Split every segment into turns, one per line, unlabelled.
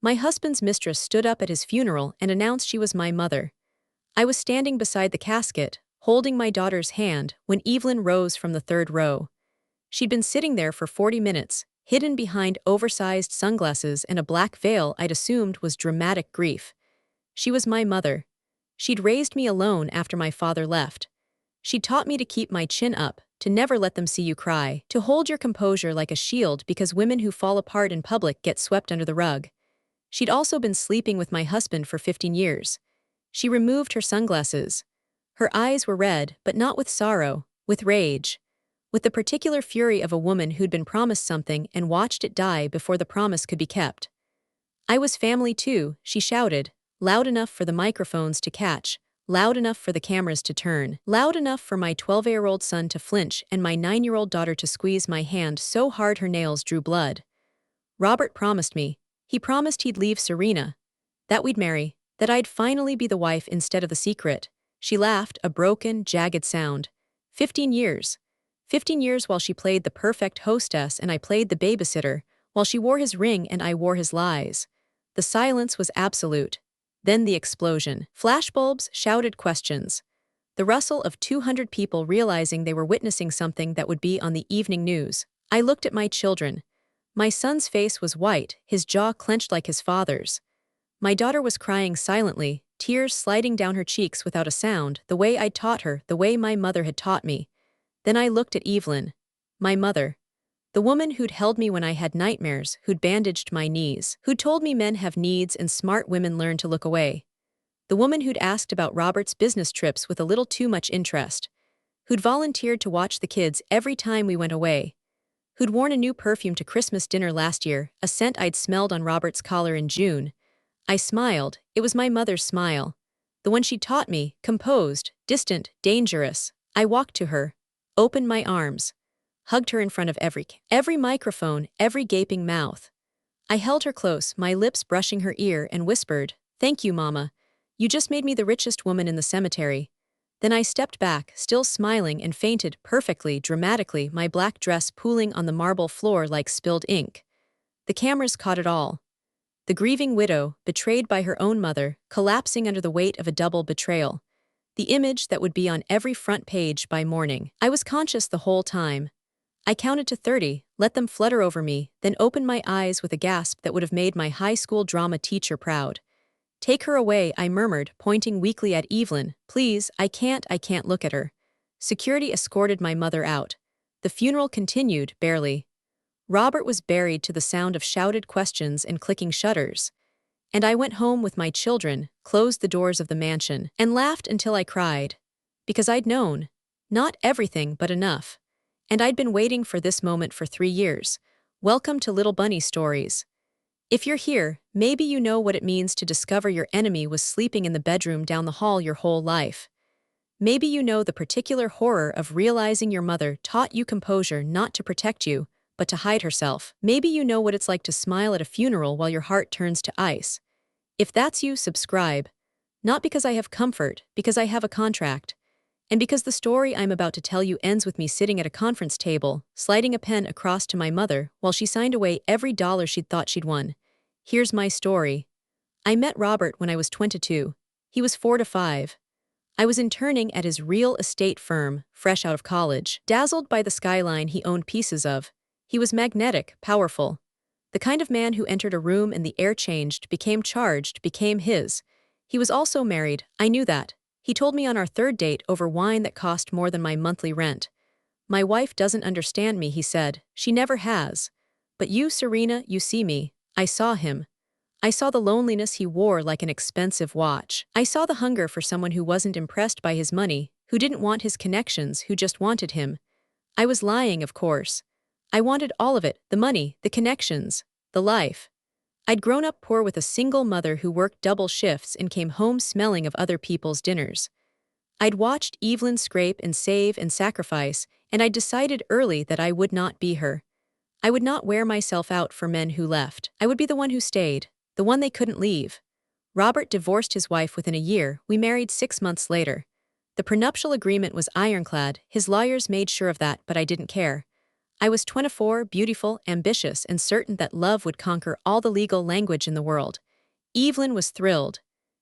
My husband's mistress stood up at his funeral and announced she was my mother. I was standing beside the casket, holding my daughter's hand, when Evelyn rose from the third row. She'd been sitting there for 40 minutes, hidden behind oversized sunglasses and a black veil I'd assumed was dramatic grief. She was my mother. She'd raised me alone after my father left. She'd taught me to keep my chin up, to never let them see you cry, to hold your composure like a shield because women who fall apart in public get swept under the rug. She'd also been sleeping with my husband for 15 years. She removed her sunglasses. Her eyes were red, but not with sorrow, with rage. With the particular fury of a woman who'd been promised something and watched it die before the promise could be kept. I was family too, she shouted, loud enough for the microphones to catch, loud enough for the cameras to turn, loud enough for my 12-year-old son to flinch and my 9-year-old daughter to squeeze my hand so hard her nails drew blood. Robert promised me. He promised he'd leave Serena, that we'd marry, that I'd finally be the wife instead of the secret. She laughed, a broken, jagged sound. 15 years. 15 years while she played the perfect hostess and I played the babysitter, while she wore his ring and I wore his lies. The silence was absolute. Then the explosion. Flashbulbs shouted questions. The rustle of 200 people realizing they were witnessing something that would be on the evening news. I looked at my children. My son's face was white, his jaw clenched like his father's. My daughter was crying silently, tears sliding down her cheeks without a sound, the way I'd taught her, the way my mother had taught me. Then I looked at Evelyn. My mother. The woman who'd held me when I had nightmares, who'd bandaged my knees, who'd told me men have needs and smart women learn to look away. The woman who'd asked about Robert's business trips with a little too much interest. Who'd volunteered to watch the kids every time we went away. Who'd worn a new perfume to Christmas dinner last year, a scent I'd smelled on Robert's collar in June. I smiled. It was my mother's smile. The one she'd taught me, composed, distant, dangerous. I walked to her, opened my arms, hugged her in front of every microphone, every gaping mouth. I held her close, my lips brushing her ear, and whispered, "Thank you, Mama. You just made me the richest woman in the cemetery." Then I stepped back, still smiling, and fainted, perfectly, dramatically, my black dress pooling on the marble floor like spilled ink. The cameras caught it all. The grieving widow, betrayed by her own mother, collapsing under the weight of a double betrayal. The image that would be on every front page by morning. I was conscious the whole time. I counted to 30, let them flutter over me, then opened my eyes with a gasp that would have made my high school drama teacher proud. "Take her away," I murmured, pointing weakly at Evelyn. "Please, I can't look at her." Security escorted my mother out. The funeral continued, barely. Robert was buried to the sound of shouted questions and clicking shutters. And I went home with my children, closed the doors of the mansion, and laughed until I cried. Because I'd known. Not everything, but enough. And I'd been waiting for this moment for 3 years. Welcome to Little Bunny Stories. If you're here, maybe you know what it means to discover your enemy was sleeping in the bedroom down the hall your whole life. Maybe you know the particular horror of realizing your mother taught you composure not to protect you, but to hide herself. Maybe you know what it's like to smile at a funeral while your heart turns to ice. If that's you, subscribe. Not because I have comfort, because I have a contract. And because the story I'm about to tell you ends with me sitting at a conference table, sliding a pen across to my mother while she signed away every dollar she'd thought she'd won. Here's my story. I met Robert when I was 22. He was 4 to 5. I was interning at his real estate firm, fresh out of college. Dazzled by the skyline he owned pieces of. He was magnetic, powerful. The kind of man who entered a room and the air changed, became charged, became his. He was also married, I knew that. He told me on our third date over wine that cost more than my monthly rent. "My wife doesn't understand me," he said. "She never has. But you, Serena, you see me." I saw him. I saw the loneliness he wore like an expensive watch. I saw the hunger for someone who wasn't impressed by his money, who didn't want his connections, who just wanted him. I was lying, of course. I wanted all of it, the money, the connections, the life. I'd grown up poor with a single mother who worked double shifts and came home smelling of other people's dinners. I'd watched Evelyn scrape and save and sacrifice, and I'd decided early that I would not be her. I would not wear myself out for men who left. I would be the one who stayed, the one they couldn't leave. Robert divorced his wife within a year. We married 6 months later. The prenuptial agreement was ironclad. His lawyers made sure of that, but I didn't care. I was 24, beautiful, ambitious, and certain that love would conquer all the legal language in the world. Evelyn was thrilled.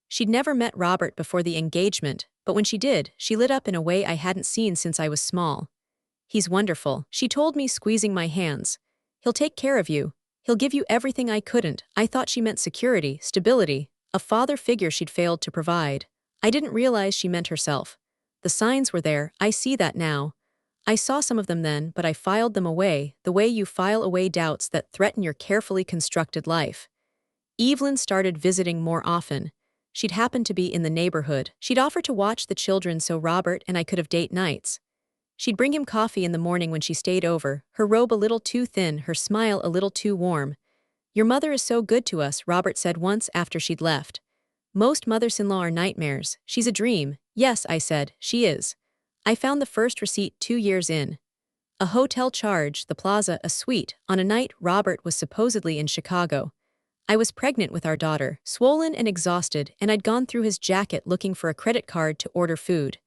She'd never met Robert before the engagement, but when she did, she lit up in a way I hadn't seen since I was small. "He's wonderful," she told me, squeezing my hands. "He'll take care of you. He'll give you everything I couldn't." I thought she meant security, stability, a father figure she'd failed to provide. I didn't realize she meant herself. The signs were there, I see that now. I saw some of them then, but I filed them away, the way you file away doubts that threaten your carefully constructed life. Evelyn started visiting more often. She'd happened to be in the neighborhood. She'd offer to watch the children so Robert and I could have date nights. She'd bring him coffee in the morning when she stayed over, her robe a little too thin, her smile a little too warm. "Your mother is so good to us," Robert said once after she'd left. "Most mothers-in-law are nightmares. She's a dream." "Yes," I said, "she is." I found the first receipt 2 years in. A hotel charge, the Plaza, a suite, on a night Robert was supposedly in Chicago. I was pregnant with our daughter, swollen and exhausted, and I'd gone through his jacket looking for a credit card to order food.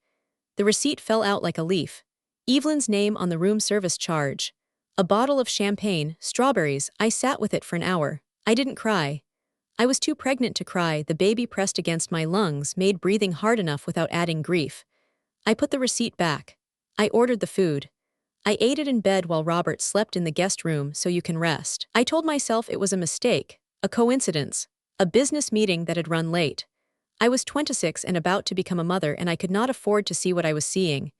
The receipt fell out like a leaf. Evelyn's name on the room service charge. A bottle of champagne, strawberries. I sat with it for an hour. I didn't cry. I was too pregnant to cry. The baby pressed against my lungs made breathing hard enough without adding grief. I put the receipt back. I ordered the food. I ate it in bed while Robert slept in the guest room so you can rest. I told myself it was a mistake, a coincidence, a business meeting that had run late. I was 26 and about to become a mother, and I could not afford to see what I was seeing.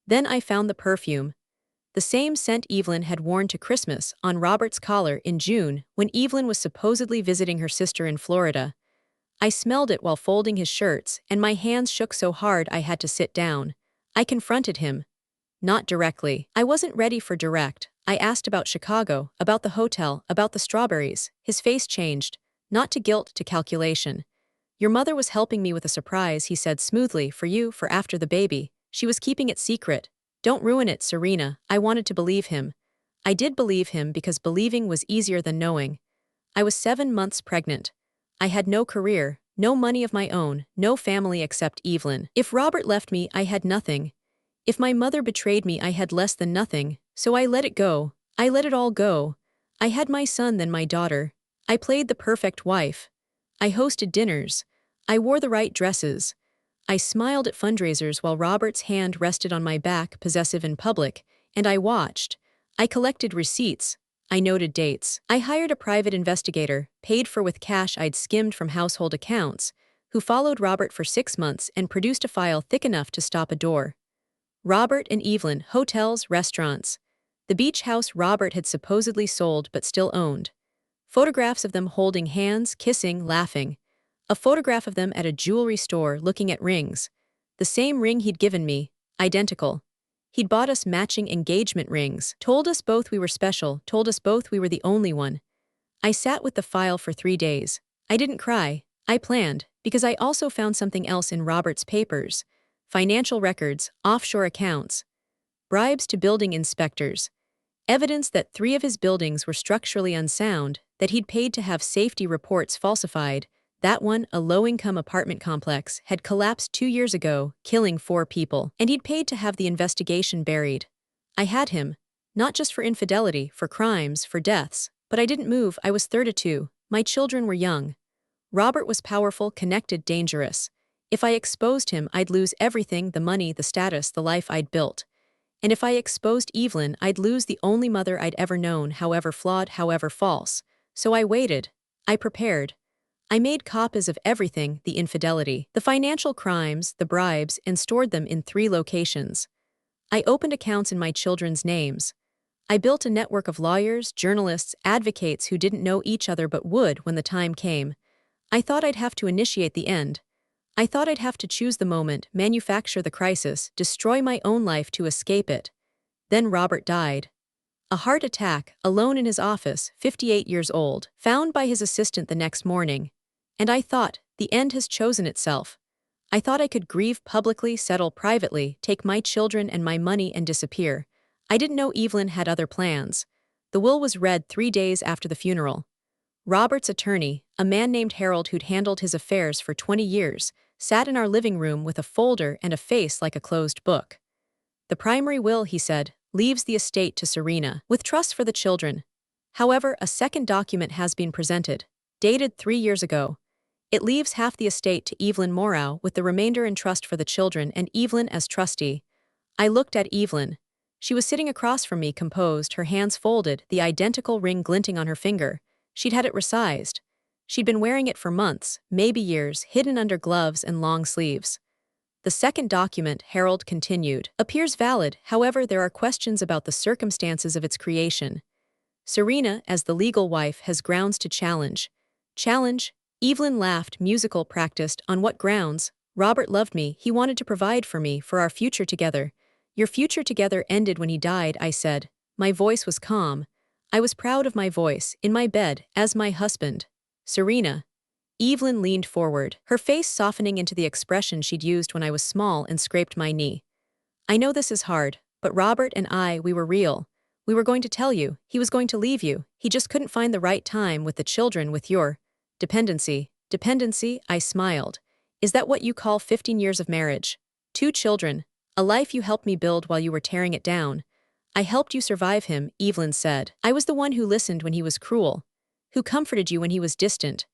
Then I found the perfume. The same scent Evelyn had worn to Christmas on Robert's collar in June when Evelyn was supposedly visiting her sister in Florida. I smelled it while folding his shirts, and my hands shook so hard I had to sit down. I confronted him. Not directly. I wasn't ready for direct. I asked about Chicago, about the hotel, about the strawberries. His face changed. Not to guilt, to calculation. "Your mother was helping me with a surprise," he said smoothly, "for you, for after the baby. She was keeping it secret. Don't ruin it, Serena." I wanted to believe him. I did believe him because believing was easier than knowing. I was 7 months pregnant. I had no career, no money of my own, no family except Evelyn. If Robert left me, I had nothing. If my mother betrayed me, I had less than nothing, so I let it go. I let it all go. I had my son, then my daughter. I played the perfect wife. I hosted dinners. I wore the right dresses. I smiled at fundraisers while Robert's hand rested on my back, possessive in public, and I watched. I collected receipts. I noted dates. I hired a private investigator, paid for with cash I'd skimmed from household accounts, who followed Robert for 6 months and produced a file thick enough to stop a door. Robert and Evelyn, hotels, restaurants. The beach house Robert had supposedly sold but still owned. Photographs of them holding hands, kissing, laughing. A photograph of them at a jewelry store looking at rings. The same ring he'd given me, identical. He'd bought us matching engagement rings, told us both we were special, told us both we were the only one. I sat with the file for 3 days. I didn't cry. I planned, because I also found something else in Robert's papers. Financial records, offshore accounts. Bribes to building inspectors. Evidence that 3 of his buildings were structurally unsound, that he'd paid to have safety reports falsified. That one, a low-income apartment complex, had collapsed 2 years ago, killing 4 people, and he'd paid to have the investigation buried. I had him. Not just for infidelity, for crimes, for deaths. But I didn't move. I was 32. My children were young. Robert was powerful, connected, dangerous. If I exposed him, I'd lose everything, the money, the status, the life I'd built. And if I exposed Evelyn, I'd lose the only mother I'd ever known, however flawed, however false. So I waited. I prepared. I made copies of everything, the infidelity, the financial crimes, the bribes, and stored them in 3 locations. I opened accounts in my children's names. I built a network of lawyers, journalists, advocates who didn't know each other but would when the time came. I thought I'd have to initiate the end. I thought I'd have to choose the moment, manufacture the crisis, destroy my own life to escape it. Then Robert died. A heart attack, alone in his office, 58 years old, found by his assistant the next morning. And I thought, the end has chosen itself. I thought I could grieve publicly, settle privately, take my children and my money and disappear. I didn't know Evelyn had other plans. The will was read 3 days after the funeral. Robert's attorney, a man named Harold who'd handled his affairs for 20 years, sat in our living room with a folder and a face like a closed book. "The primary will," he said, leaves the estate to Serena, with trust for the children. However, a second document has been presented, dated 3 years ago. It leaves half the estate to Evelyn Morrow with the remainder in trust for the children and Evelyn as trustee. I looked at Evelyn. She was sitting across from me, composed, her hands folded, the identical ring glinting on her finger. She'd had it resized. She'd been wearing it for months, maybe years, hidden under gloves and long sleeves. The second document, Harold continued, appears valid, however there are questions about the circumstances of its creation. Serena, as the legal wife, has grounds to challenge. Challenge? Evelyn laughed, musical, practiced. On what grounds? Robert loved me, he wanted to provide for me, for our future together. Your future together ended when he died, I said. My voice was calm. I was proud of my voice, in my bed, as my husband. Serena. Evelyn leaned forward, her face softening into the expression she'd used when I was small and scraped my knee. I know this is hard, but Robert and we were real. We were going to tell you, he was going to leave you, he just couldn't find the right time with the children, with your dependency. Dependency? I smiled. Is that what you call 15 years of marriage? 2 children, a life you helped me build while you were tearing it down. I helped you survive him, Evelyn said. I was the one who listened when he was cruel, who comforted you when he was distant.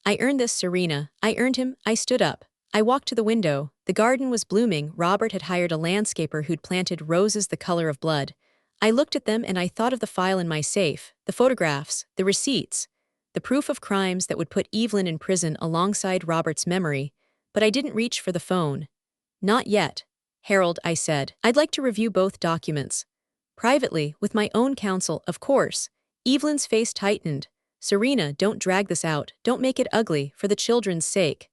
I earned this, Serena. I earned him. I stood up. I walked to the window. The garden was blooming. Robert had hired a landscaper who'd planted roses the color of blood. I looked at them and I thought of the file in my safe, the photographs, the receipts, the proof of crimes that would put Evelyn in prison alongside Robert's memory, but I didn't reach for the phone. Not yet. Harold, I said. I'd like to review both documents. Privately, with my own counsel, of course. Evelyn's face tightened. Serena, don't drag this out, don't make it ugly, for the children's sake.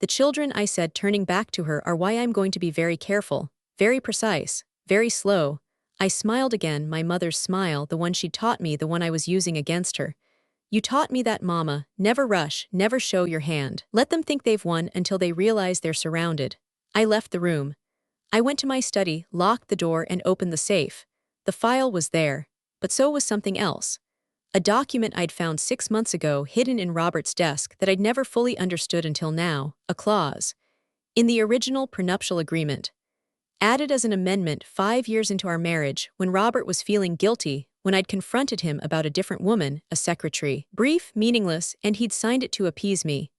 The children, I said, turning back to her, are why I'm going to be very careful, very precise, very slow. I smiled again, my mother's smile, the one she'd taught me, the one I was using against her. You taught me that, Mama. Never rush, never show your hand. Let them think they've won until they realize they're surrounded. I left the room. I went to my study, locked the door and opened the safe. The file was there, but so was something else. A document I'd found 6 months ago hidden in Robert's desk that I'd never fully understood until now, a clause. In the original prenuptial agreement. Added as an amendment 5 years into our marriage, when Robert was feeling guilty, when I'd confronted him about a different woman, a secretary. Brief, meaningless, and he'd signed it to appease me.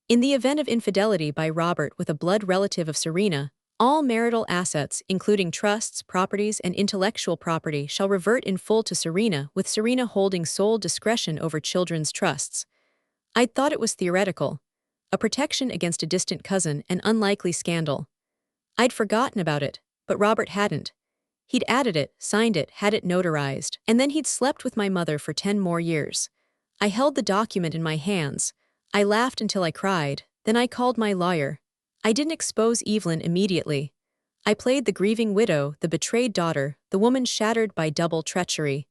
In the event of infidelity by Robert with a blood relative of Serena, all marital assets, including trusts, properties, and intellectual property, shall revert in full to Serena, with Serena holding sole discretion over children's trusts. I'd thought it was theoretical. A protection against a distant cousin, an unlikely scandal. I'd forgotten about it, but Robert hadn't. He'd added it, signed it, had it notarized, and then he'd slept with my mother for 10 more years. I held the document in my hands. I laughed until I cried. Then I called my lawyer. I didn't expose Evelyn immediately. I played the grieving widow, the betrayed daughter, the woman shattered by double treachery.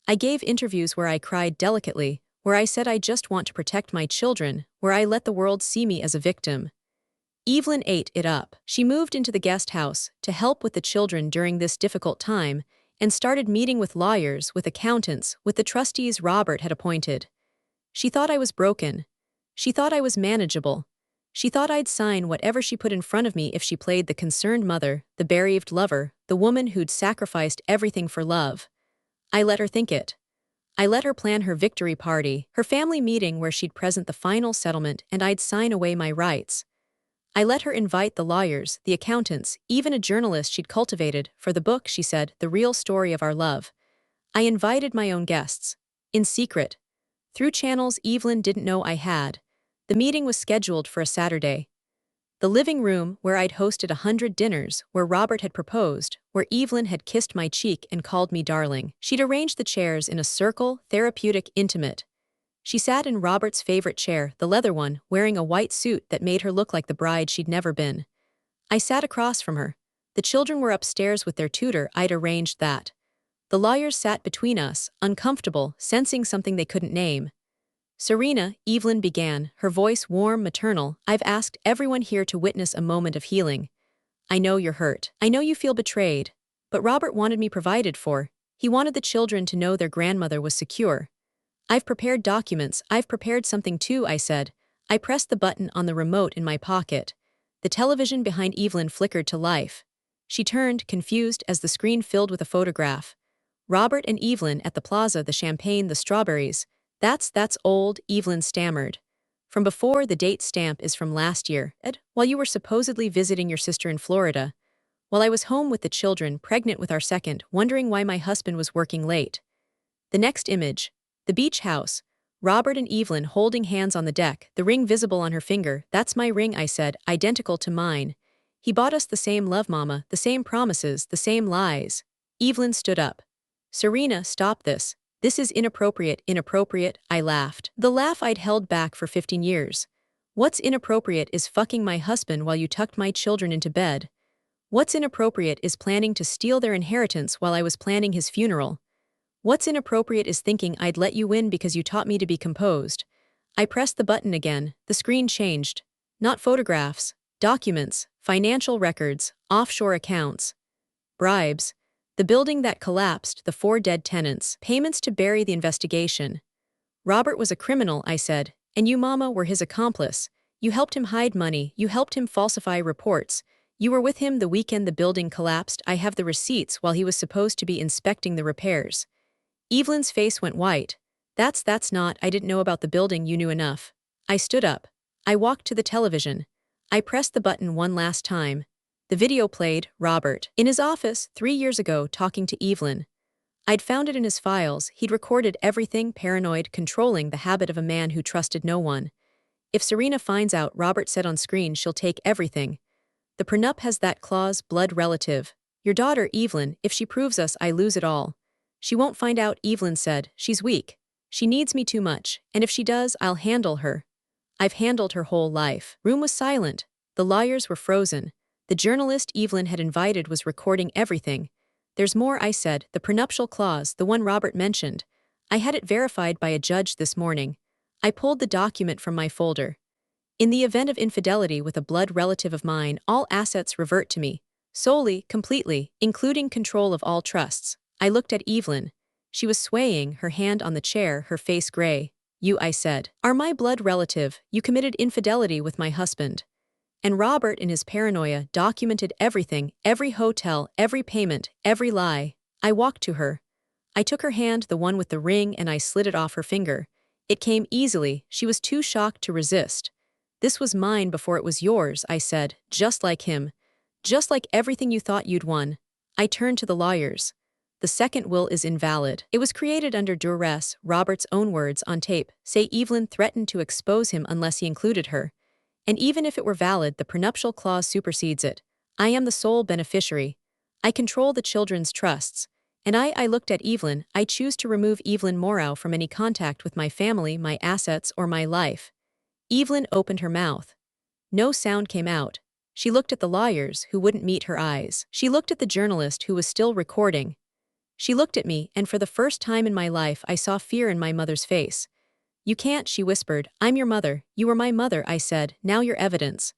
I gave interviews where I cried delicately, where I said I just want to protect my children, where I let the world see me as a victim. Evelyn ate it up. She moved into the guest house to help with the children during this difficult time and started meeting with lawyers, with accountants, with the trustees Robert had appointed. She thought I was broken. She thought I was manageable. She thought I'd sign whatever she put in front of me if she played the concerned mother, the bereaved lover, the woman who'd sacrificed everything for love. I let her think it. I let her plan her victory party, her family meeting where she'd present the final settlement and I'd sign away my rights. I let her invite the lawyers, the accountants, even a journalist she'd cultivated, for the book, she said, the real story of our love. I invited my own guests. In secret. Through channels Evelyn didn't know I had. The meeting was scheduled for a Saturday. The living room, where I'd hosted 100 dinners, where Robert had proposed, where Evelyn had kissed my cheek and called me darling. She'd arranged the chairs in a circle, therapeutic, intimate. She sat in Robert's favorite chair, the leather one, wearing a white suit that made her look like the bride she'd never been. I sat across from her. The children were upstairs with their tutor. I'd arranged that. The lawyers sat between us, uncomfortable, sensing something they couldn't name. Serena, Evelyn began, her voice warm, maternal, I've asked everyone here to witness a moment of healing. I know you're hurt. I know you feel betrayed. But Robert wanted me provided for. He wanted the children to know their grandmother was secure. I've prepared documents. I've prepared something too, I said. I pressed the button on the remote in my pocket. The television behind Evelyn flickered to life. She turned, confused, as the screen filled with a photograph. Robert and Evelyn at the plaza, the champagne, the strawberries. That's old, Evelyn stammered. From before, the date stamp is from last year, Ed, while you were supposedly visiting your sister in Florida. While I was home with the children, pregnant with our second, wondering why my husband was working late. The next image. The beach house. Robert and Evelyn holding hands on the deck, the ring visible on her finger. That's my ring, I said, identical to mine. He bought us the same love, Mama, the same promises, the same lies. Evelyn stood up. Serena, stop this. This is inappropriate, I laughed. The laugh I'd held back for 15 years. What's inappropriate is fucking my husband while you tucked my children into bed. What's inappropriate is planning to steal their inheritance while I was planning his funeral. What's inappropriate is thinking I'd let you win because you taught me to be composed. I pressed the button again, the screen changed. Not photographs, documents, financial records, offshore accounts. Bribes. The building that collapsed, the 4 dead tenants, payments to bury the investigation. Robert was a criminal, I said, and you, Mama, were his accomplice. You helped him hide money, you helped him falsify reports. You were with him the weekend the building collapsed. I have the receipts while he was supposed to be inspecting the repairs. Evelyn's face went white. That's not, I didn't know about the building, you knew enough. I stood up. I walked to the television. I pressed the button one last time. The video played, Robert, in his office 3 years ago talking to Evelyn. I'd found it in his files, he'd recorded everything, paranoid, controlling, the habit of a man who trusted no one. If Serena finds out, Robert said on screen, she'll take everything. The prenup has that clause, blood relative. Your daughter, Evelyn, if she proves us, I lose it all. She won't find out, Evelyn said. She's weak. She needs me too much, and if she does, I'll handle her. I've handled her whole life. Room was silent. The lawyers were frozen. The journalist Evelyn had invited was recording everything. There's more, I said, the prenuptial clause, the one Robert mentioned. I had it verified by a judge this morning. I pulled the document from my folder. In the event of infidelity with a blood relative of mine, all assets revert to me. Solely, completely, including control of all trusts. I looked at Evelyn. She was swaying, her hand on the chair, her face gray. You, I said, are my blood relative. You committed infidelity with my husband. And Robert, in his paranoia, documented everything, every hotel, every payment, every lie. I walked to her. I took her hand, the one with the ring, and I slid it off her finger. It came easily, she was too shocked to resist. This was mine before it was yours, I said, just like him. Just like everything you thought you'd won. I turned to the lawyers. The second will is invalid. It was created under duress, Robert's own words on tape say Evelyn threatened to expose him unless he included her. And even if it were valid, the prenuptial clause supersedes it. I am the sole beneficiary. I control the children's trusts. And I looked at Evelyn. I choose to remove Evelyn Morrow from any contact with my family, my assets, or my life. Evelyn opened her mouth. No sound came out. She looked at the lawyers, who wouldn't meet her eyes. She looked at the journalist, who was still recording. She looked at me, and for the first time in my life I saw fear in my mother's face. You can't, she whispered. I'm your mother. You were my mother, I said. Now your evidence.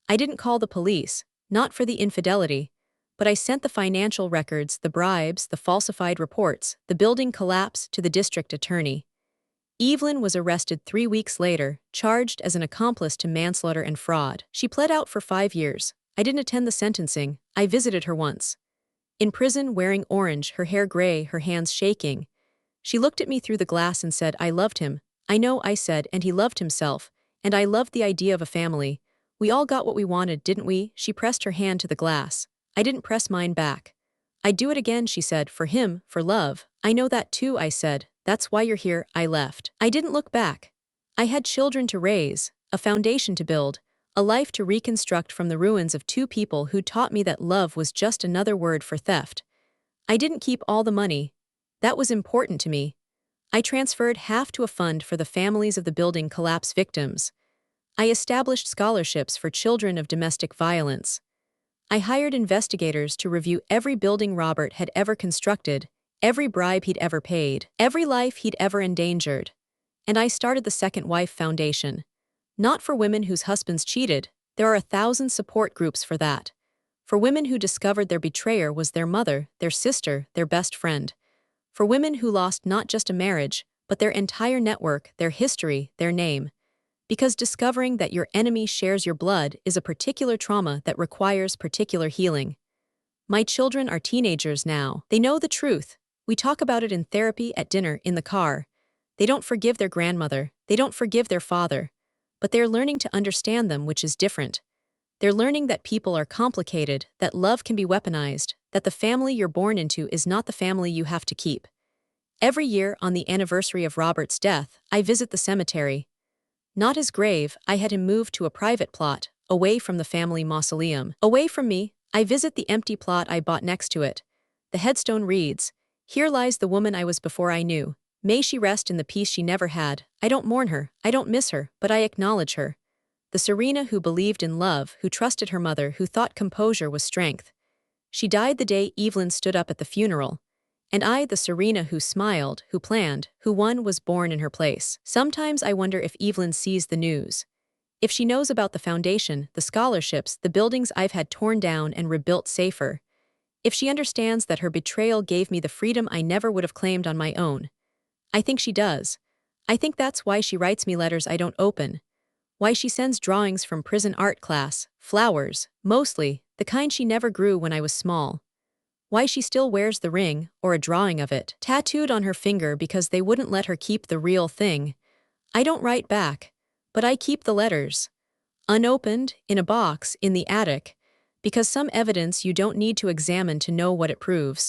I didn't call the police, not for the infidelity. But I sent the financial records, the bribes, the falsified reports, the building collapse to the district attorney. Evelyn was arrested 3 weeks later, charged as an accomplice to manslaughter and fraud. She pled out for 5 years. I didn't attend the sentencing. I visited her once. In prison, wearing orange, her hair gray, her hands shaking. She looked at me through the glass and said, I loved him. I know, I said, and he loved himself. And I loved the idea of a family. We all got what we wanted, didn't we? She pressed her hand to the glass. I didn't press mine back. I'd do it again, she said, for him, for love. I know that too, I said. That's why you're here. I left. I didn't look back. I had children to raise, a foundation to build, a life to reconstruct from the ruins of 2 people who taught me that love was just another word for theft. I didn't keep all the money. That was important to me. I transferred half to a fund for the families of the building collapse victims. I established scholarships for children of domestic violence. I hired investigators to review every building Robert had ever constructed, every bribe he'd ever paid, every life he'd ever endangered. And I started the Second Wife Foundation. Not for women whose husbands cheated. There are 1,000 support groups for that. For women who discovered their betrayer was their mother, their sister, their best friend. For women who lost not just a marriage, but their entire network, their history, their name. Because discovering that your enemy shares your blood is a particular trauma that requires particular healing. My children are teenagers now. They know the truth. We talk about it in therapy, at dinner, in the car. They don't forgive their grandmother. They don't forgive their father. But they're learning to understand them, which is different. They're learning that people are complicated, that love can be weaponized, that the family you're born into is not the family you have to keep. Every year, on the anniversary of Robert's death, I visit the cemetery. Not his grave, I had him moved to a private plot, away from the family mausoleum. Away from me, I visit the empty plot I bought next to it. The headstone reads, "Here lies the woman I was before I knew. May she rest in the peace she never had. I don't mourn her, I don't miss her, but I acknowledge her. The Serena who believed in love, who trusted her mother, who thought composure was strength. She died the day Evelyn stood up at the funeral. And I, the Serena who smiled, who planned, who won, was born in her place. Sometimes I wonder if Evelyn sees the news. If she knows about the foundation, the scholarships, the buildings I've had torn down and rebuilt safer. If she understands that her betrayal gave me the freedom I never would have claimed on my own. I think she does. I think that's why she writes me letters I don't open. Why she sends drawings from prison art class, flowers, mostly, the kind she never grew when I was small. Why she still wears the ring, or a drawing of it, tattooed on her finger because they wouldn't let her keep the real thing. I don't write back, but I keep the letters. Unopened, in a box, in the attic, because some evidence you don't need to examine to know what it proves.